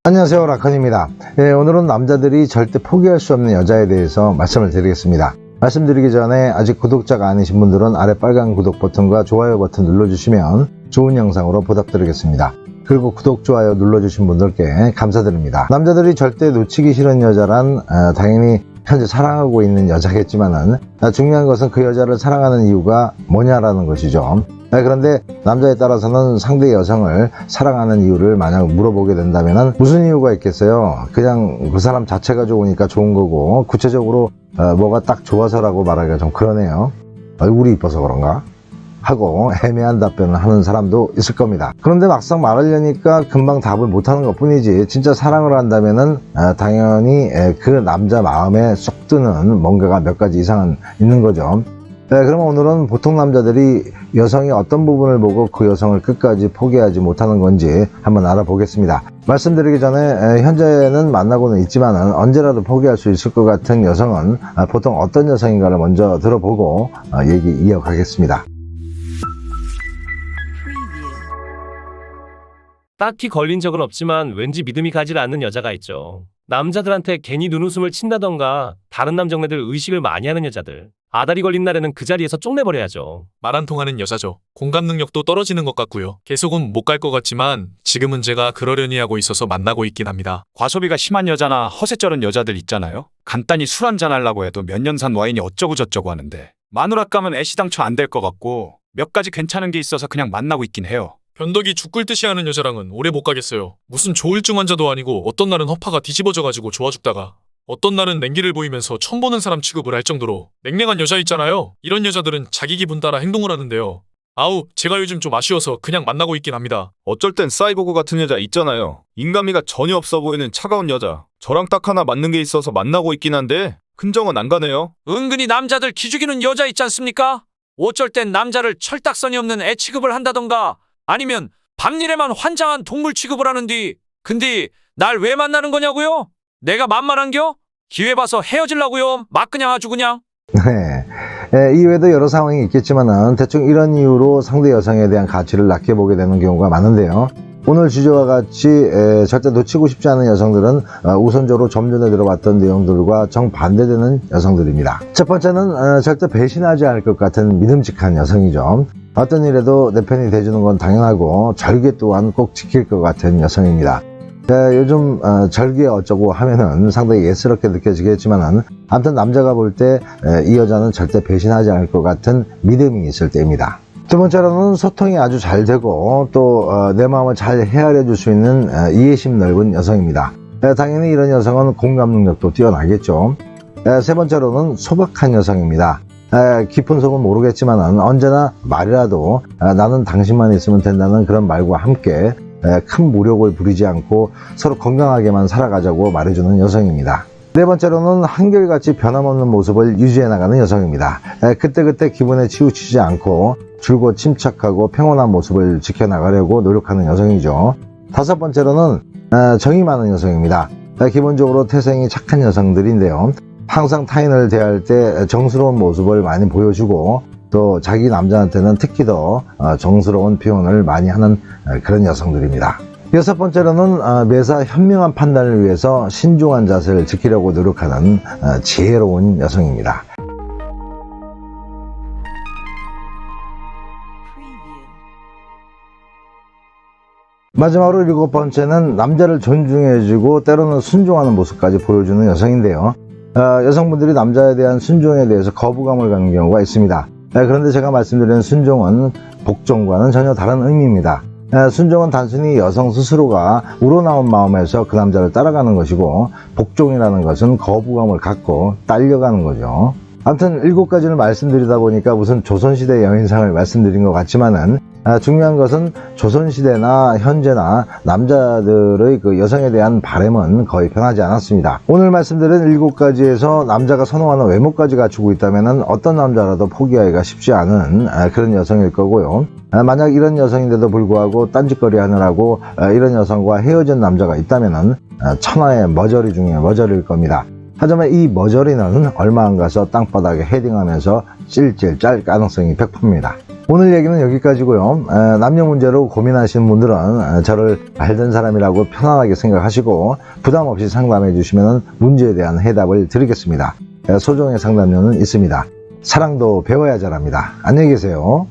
안녕하세요, 라컨입니다. 오늘은 남자들이 절대 포기할 수 없는 여자에 대해서 말씀을 드리겠습니다. 말씀드리기 전에 아직 구독자가 아니신 분들은 아래 빨간 구독 버튼과 좋아요 버튼 눌러주시면 좋은 영상으로 보답드리겠습니다. 그리고 구독, 좋아요 눌러주신 분들께 감사드립니다. 남자들이 절대 놓치기 싫은 여자란 당연히 현재 사랑하고 있는 여자겠지만은 중요한 것은 그 여자를 사랑하는 이유가 뭐냐라는 것이죠. 그런데 남자에 따라서는 상대 여성을 사랑하는 이유를 만약 물어보게 된다면 무슨 이유가 있겠어요? 그냥 그 사람 자체가 좋으니까 좋은 거고, 구체적으로 뭐가 딱 좋아서라고 말하기가 좀 그러네요. 얼굴이 이뻐서 그런가? 하고 애매한 답변을 하는 사람도 있을 겁니다. 그런데 막상 말하려니까 금방 답을 못하는 것 뿐이지, 진짜 사랑을 한다면은 당연히 그 남자 마음에 쏙 드는 뭔가가 몇 가지 이상은 있는 거죠. 그러면 오늘은 보통 남자들이 여성이 어떤 부분을 보고 그 여성을 끝까지 포기하지 못하는 건지 한번 알아보겠습니다. 말씀드리기 전에 현재는 만나고는 있지만 언제라도 포기할 수 있을 것 같은 여성은 보통 어떤 여성인가를 먼저 들어보고 얘기 이어가겠습니다. 딱히 걸린 적은 없지만 왠지 믿음이 가지 않는 여자가 있죠. 남자들한테 괜히 눈웃음을 친다던가 다른 남정네들 의식을 많이 하는 여자들. 아다리 걸린 날에는 그 자리에서 쪽내버려야죠. 말 안 통하는 여자죠. 공감 능력도 떨어지는 것 같고요. 계속은 못 갈 것 같지만 지금은 제가 그러려니 하고 있어서 만나고 있긴 합니다. 과소비가 심한 여자나 허세 쩔은 여자들 있잖아요. 간단히 술 한잔 하려고 해도 몇 년 산 와인이 어쩌고 저쩌고 하는데 마누라 까면 애시당초 안 될 것 같고 몇 가지 괜찮은 게 있어서 그냥 만나고 있긴 해요. 변덕이 죽 끓듯이 하는 여자랑은 오래 못 가겠어요. 무슨 조울증 환자도 아니고 어떤 날은 허파가 뒤집어져가지고 좋아 죽다가 어떤 날은 냉기를 보이면서 처음 보는 사람 취급을 할 정도로 냉랭한 여자 있잖아요. 이런 여자들은 자기 기분 따라 행동을 하는데요. 아우, 제가 요즘 좀 아쉬워서 그냥 만나고 있긴 합니다. 어쩔 땐 사이보그 같은 여자 있잖아요. 인간미가 전혀 없어 보이는 차가운 여자. 저랑 딱 하나 맞는 게 있어서 만나고 있긴 한데 큰정은 안 가네요. 은근히 남자들 기죽이는 여자 있지 않습니까? 어쩔 땐 남자를 철딱선이 없는 애 취급을 한다던가 아니면 밤일에만 환장한 동물 취급을 하는디 근데 날 왜 만나는 거냐고요? 내가 만만한겨? 기회 봐서 헤어질라고요? 막 그냥 아주 그냥? 네. 이외에도 여러 상황이 있겠지만 대충 이런 이유로 상대 여성에 대한 가치를 낮게 보게 되는 경우가 많은데요. 오늘 주제와 같이 절대 놓치고 싶지 않은 여성들은 우선적으로 좀 전에 들어봤던 내용들과 정반대되는 여성들입니다. 첫 번째는 절대 배신하지 않을 것 같은 믿음직한 여성이죠. 어떤 일에도 내 편이 돼주는 건 당연하고 절개 또한 꼭 지킬 것 같은 여성입니다. 요즘 절개 어쩌고 하면은 상당히 예스럽게 느껴지겠지만은 아무튼 남자가 볼 때 이 여자는 절대 배신하지 않을 것 같은 믿음이 있을 때입니다. 두 번째로는 소통이 아주 잘 되고 또 내 마음을 잘 헤아려 줄 수 있는 이해심 넓은 여성입니다. 당연히 이런 여성은 공감 능력도 뛰어나겠죠. 세 번째로는 소박한 여성입니다. 깊은 속은 모르겠지만 언제나 말이라도 나는 당신만 있으면 된다는 그런 말과 함께 큰 모력을 부리지 않고 서로 건강하게만 살아가자고 말해주는 여성입니다. 네 번째로는 한결같이 변함없는 모습을 유지해 나가는 여성입니다. 그때그때 기분에 치우치지 않고 줄곧 침착하고 평온한 모습을 지켜나가려고 노력하는 여성이죠. 다섯 번째로는 정이 많은 여성입니다. 기본적으로 태생이 착한 여성들인데요. 항상 타인을 대할 때 정스러운 모습을 많이 보여주고 또 자기 남자한테는 특히 더 정스러운 표현을 많이 하는 그런 여성들입니다. 여섯 번째로는 매사 현명한 판단을 위해서 신중한 자세를 지키려고 노력하는 지혜로운 여성입니다. 마지막으로 일곱 번째는 남자를 존중해주고 때로는 순종하는 모습까지 보여주는 여성인데요. 여성분들이 남자에 대한 순종에 대해서 거부감을 갖는 경우가 있습니다. 그런데 제가 말씀드리는 순종은 복종과는 전혀 다른 의미입니다. 순종은 단순히 여성 스스로가 우러나온 마음에서 그 남자를 따라가는 것이고, 복종이라는 것은 거부감을 갖고 딸려가는 거죠. 아무튼 7가지를 말씀드리다 보니까 무슨 조선시대 여인상을 말씀드린 것 같지만은 중요한 것은 조선시대나 현재나 남자들의 그 여성에 대한 바람은 거의 변하지 않았습니다. 오늘 말씀드린 7가지에서 남자가 선호하는 외모까지 갖추고 있다면 어떤 남자라도 포기하기가 쉽지 않은 그런 여성일 거고요. 만약 이런 여성인데도 불구하고 딴짓거리 하느라고 이런 여성과 헤어진 남자가 있다면 천하의 머저리 중에 머저리일 겁니다. 하지만 이 머저리는 얼마 안 가서 땅바닥에 헤딩하면서 찔찔 짤 가능성이 100%입니다. 오늘 얘기는 여기까지고요. 남녀 문제로 고민하시는 분들은 저를 알던 사람이라고 편안하게 생각하시고 부담 없이 상담해 주시면 문제에 대한 해답을 드리겠습니다. 소정의 상담료는 있습니다. 사랑도 배워야 잘합니다. 안녕히 계세요.